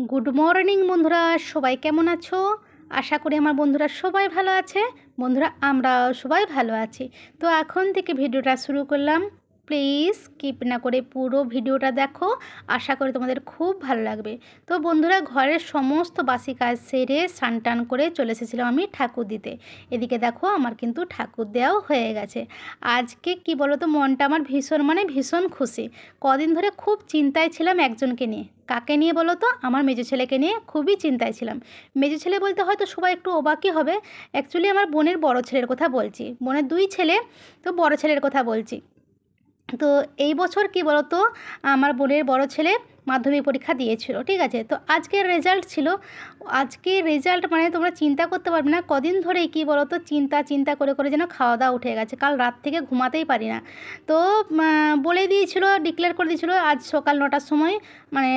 Good morning বন্ধুরা, সবাই কেমন আছো? আশা করি আমার বন্ধুরা সবাই ভালো আছে। বন্ধুরা, আমরা সবাই ভালো আছি। তো এখন থেকে ভিডিওটা শুরু করলাম। প্লিজ স্কিপ না করে পুরো ভিডিওটা দেখো, আশা করি তোমাদের খুব ভালো লাগবে। তো বন্ধুরা, ঘরের সমস্ত বাসি কাজ সেরে স্নান টান করে চলে এসেছিলাম আমি ঠাকুর দিতে। এদিকে দেখো, আমার কিন্তু ঠাকুর দেওয়াও হয়ে গেছে। আজকে কি বলো তো, মনটা আমার ভীষণ খুশি। কদিন ধরে খুব চিন্তায় ছিলাম একজনকে নিয়ে। কাকে নিয়ে বলো তো? আমার মেজো ছেলেকে নিয়ে খুবই চিন্তায় ছিলাম। মেজো ছেলে বলতে হয়তো সবাই একটু অবাকই হবে, অ্যাকচুয়ালি আমার বোনের বড় ছেলের কথা বলছি। বোনের দুই ছেলে, তো বড় ছেলের কথা বলছি। তো এই বছর কি বলো তো, আমার বোনের বড় ছেলে মাধ্যমিক পরীক্ষা দিয়েছিল, ঠিক আছে। তো আজকের রেজাল্ট ছিল। আজকে রেজাল্ট মানে তোমরা চিন্তা করতে পারবে না, কদিন ধরেই কি বলো তো চিন্তা চিন্তা করে করে যেন খাওয়া দাওয়া উঠে গেছে। কাল রাত থেকে ঘুমাতেই পারি না। তো বলে দিয়েছিল, ডিক্লেয়ার করে দিয়েছিল আজ সকাল 9টার সময় মানে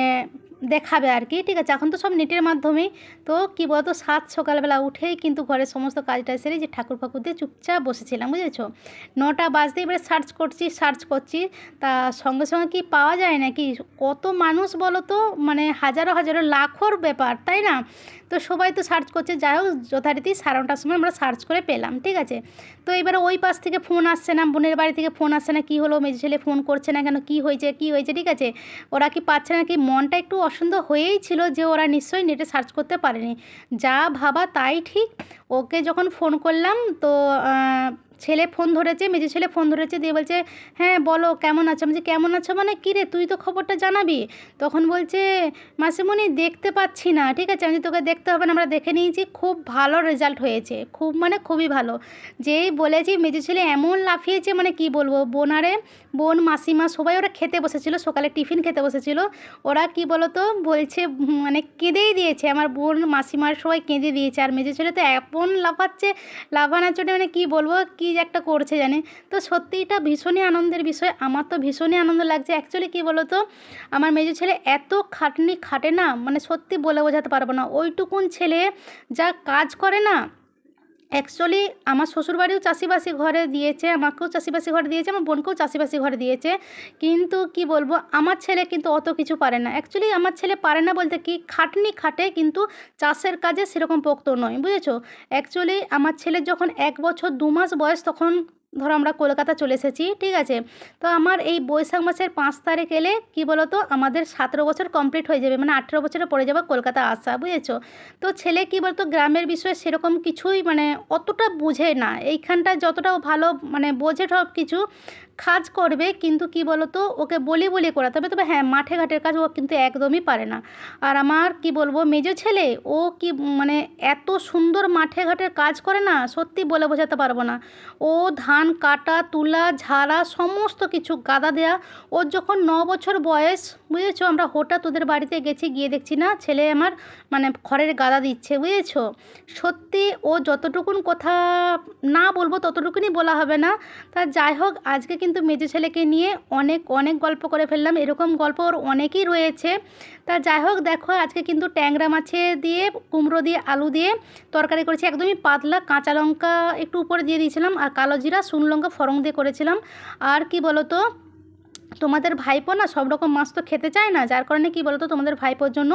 দেখাবে আর কি, ঠিক আছে। এখন তো সব নেটের মাধ্যমেই। তো কী বলতো, সকালবেলা উঠেই কিন্তু ঘরের সমস্ত কাজটা সেরে যে ঠাকুর ফাকুর দিয়ে চুপচাপ বসেছিলাম, বুঝেছো। 9টা বাজতে এবারে সার্চ করছি, তা সঙ্গে সঙ্গে কি পাওয়া যায় নাকি? কত মানুষ বলো তো, মানে হাজারো হাজারো লাখোর ব্যাপার, তাই না? তো সবাই তো সার্চ করছে। যাই হোক, যথারীতি 9:30টার সময় আমরা সার্চ করে পেলাম, ঠিক আছে। তো এবারে ওই পাশ থেকে ফোন আসছে না, বোনের বাড়ি থেকে ফোন আসছে না, কী হলো মেজো ছেলে ফোন করছে না কেন, কী হয়েছে, ঠিক আছে। ওরা কি পাচ্ছে না কি? মনটা একটু অসুন্দর হয়েই ছিল যে ওরা নিশ্চয়ই নেটে সার্চ করতে পারেনি। যা ভাবা তাই ঠিক। ওকে যখন ফোন করলাম, তো ছেলে ফোন ধরেছে, মেজো ছেলে ফোন ধরেছে, দিয়ে বলছে হ্যাঁ বলো কেমন আছো। আমি বলছি কেমন আছো মানে কী রে, তুই তো খবরটা জানাবি। তখন বলছে মাসিমণি দেখতে পাচ্ছি না, ঠিক আছে। আমি তোকে দেখতে হবে না, আমরা দেখে নিয়েছি, খুব ভালো রেজাল্ট হয়েছে, খুব মানে খুবই ভালো। যেই বলেছি মেজো ছেলে এমন লাফিয়েছে, মানে কি বলবো। বোন মাসিমা সবাই ওরা খেতে বসেছিল, সকালে টিফিন খেতে বসেছিল। ওরা কি বলো তো বলছে, মানে কেঁদেই দিয়েছে। আমার বোন মাসিমার সবাই কেঁদে দিয়েছে। আর মেজো ছেলে তো এমন লাফাচ্ছে, লাফানোর জন্য মানে কি বলবো, কি যে একটা করছে জানে। তো সত্যি এটা ভীষণই আনন্দের বিষয়, আমার তো ভীষণই আনন্দ লাগছে। অ্যাকচুয়ালি কি বলো তো, আমার মেজো ছেলে এত খাটনি খাটে না, মানে সত্যি বলে বোঝাতে পারবো না। ওইটুকুন ছেলে যা কাজ করে না। অ্যাকচুয়ালি আমার শ্বশুরবাড়িও চাষিবাসি ঘরে দিয়েছে, আমাকেও চাষিবাসি ঘরে দিয়েছে, আমার বোনকেও চাষিবাসি ঘরে দিয়েছে। কিন্তু কি বলবো, আমার ছেলে কিন্তু অত কিছু পারে না। অ্যাকচুয়ালি আমার ছেলে পারে না বলতে কি, খাটনি খাটে কিন্তু চাষের কাজে সেরকম পোক্ত নয়, বুঝেছো। অ্যাকচুয়ালি আমার ছেলের যখন 1 বছর 2 মাস বয়স, তখন ধরো আমরা কলকাতা চলে এসেছি, ঠিক আছে। তো আমার এই বৈশাখ মাসের 5 তারিখ এলে কি বলো তো, আমাদের 17 বছর কমপ্লিট হয়ে যাবে, মানে 18 বছরে পড়ে যাবে কলকাতা আসা, বুঝেছো। তো ছেলে কি বলতো, গ্রামের বিষয়ে সেরকম কিছুই মানে অতটা বুঝে না। এইখানটায় যতটাও ভালো মানে বোঝে সব কিছু, কাজ করবে, কিন্তু কি বলতো ওকে বলি করাতে হবে। তবে হ্যাঁ, মাঠে ঘাটের কাজ ও কিন্তু একদমই পারে না। আর আমার কি বলবো, মেজো ছেলে ও কি মানে এত সুন্দর মাঠে ঘাটের কাজ করে না, সত্যি বলে বোঝাতে পারবো না। ও ধান কাটা তুলা ঝাড়া সমস্ত কিছু গাদা দেয়া। ওর যখন 9 বছর বয়স, বুঝেছো, আমরা হঠাৎ ওদের বাড়িতে গেছি, গিয়ে দেখছি না ছেলে আমার মানে খড়ের গাদা দিচ্ছে, বুঝেছো। সত্যি ও যতটুকুন কথা না বলবো ততটুকুনি বলা হবে না। তা যাই হোক, আজকে কিন্তু মেজো ছেলেকে নিয়ে অনেক অনেক গল্প করে ফেললাম, এরকম গল্প ওর অনেকই রয়েছে। তা যাই হোক, দেখো আজকে কিন্তু ট্যাংরা মাছে দিয়ে কুমড়ো দিয়ে আলু দিয়ে তরকারি করেছি, একদমই পাতলা, কাঁচা লঙ্কা একটু উপরে দিয়ে দিয়েছিলাম, আর কালো জিরা শুকনো লঙ্কা ফোড়ন দিয়ে করেছিলাম। আর কি বলো তো, তোমাদের ভাইপো না সব রকম মাছ তো খেতে চায় না, যার কারণে কি বলো তো, তোমাদের ভাইপোর জন্য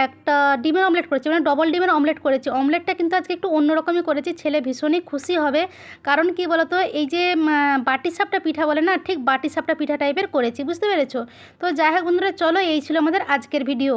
একটা ডিমের অমলেট করেছি, মানে ডবল ডিমের অমলেট করেছি। অমলেটটা কিন্তু আজকে একটু অন্যরকমই করেছি, ছেলে ভীষণই খুশি হবে। কারণ কি বলো তো, এই যে বাটি সাপটা পিঠা বলে না, ঠিক বাটি সাপটা পিঠা টাইপের করেছি, বুঝতে পেরেছো। তো যাই হোক বন্ধুরা, চলো এই ছিল আমাদের আজকের ভিডিও।